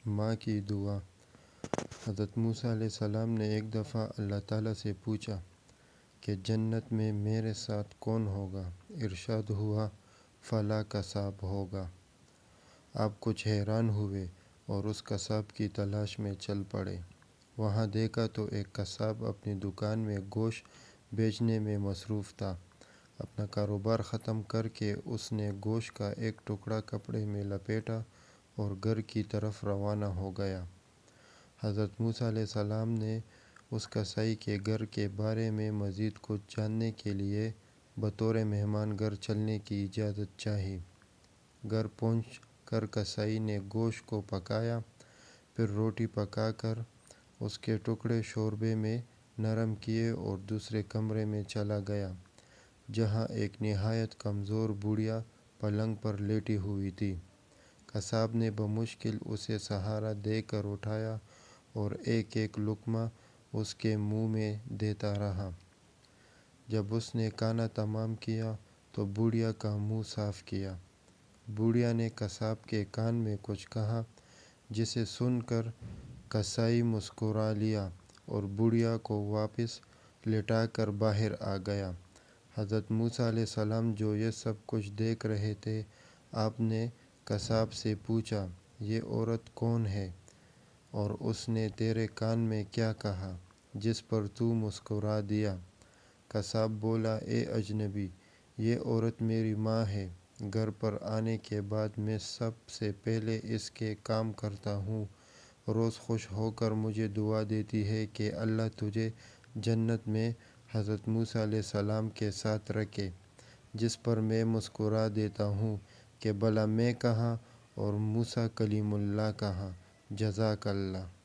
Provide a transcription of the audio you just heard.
ماں کی دعا۔ حضرت موسیٰ علیہ السلام نے ایک دفعہ اللہ تعالیٰ سے پوچھا کہ جنت میں میرے ساتھ کون ہوگا؟ ارشاد ہوا فلاں قصاب ہوگا۔ آپ کچھ حیران ہوئے اور اس قصاب کی تلاش میں چل پڑے۔ وہاں دیکھا تو ایک قصاب اپنی دکان میں گوشت بیچنے میں مصروف تھا۔ اپنا کاروبار ختم کر کے اس نے گوشت کا ایک ٹکڑا کپڑے میں لپیٹا اور گھر کی طرف روانہ ہو گیا۔ حضرت موسیٰ علیہ السلام نے اس قصائی کے گھر کے بارے میں مزید کچھ جاننے کے لیے بطور مہمان گھر چلنے کی اجازت چاہی۔ گھر پہنچ کر قصائی نے گوشت کو پکایا، پھر روٹی پکا کر اس کے ٹکڑے شوربے میں نرم کیے اور دوسرے کمرے میں چلا گیا، جہاں ایک نہایت کمزور بڑھیا پلنگ پر لیٹی ہوئی تھی۔ قصاب نے بمشکل اسے سہارا دے کر اٹھایا اور ایک ایک لقمہ اس کے منہ میں دیتا رہا۔ جب اس نے کھانا تمام کیا تو بڑھیا کا منہ صاف کیا۔ بڑھیا نے قصاب کے کان میں کچھ کہا، جسے سن کر قصائی مسکرا لیا اور بڑھیا کو واپس لٹا کر باہر آ گیا۔ حضرت موسیٰ علیہ السلام جو یہ سب کچھ دیکھ رہے تھے، آپ نے قصاب سے پوچھا یہ عورت کون ہے اور اس نے تیرے کان میں کیا کہا جس پر تو مسکرا دیا؟ قصاب بولا اے اجنبی، یہ عورت میری ماں ہے۔ گھر پر آنے کے بعد میں سب سے پہلے اس کے کام کرتا ہوں۔ روز خوش ہو کر مجھے دعا دیتی ہے کہ اللہ تجھے جنت میں حضرت موسیٰ علیہ السلام کے ساتھ رکھے، جس پر میں مسکرا دیتا ہوں کہ بھلا میں کہاں اور موسیٰ کلیم اللہ کہاں۔ جزاک اللہ۔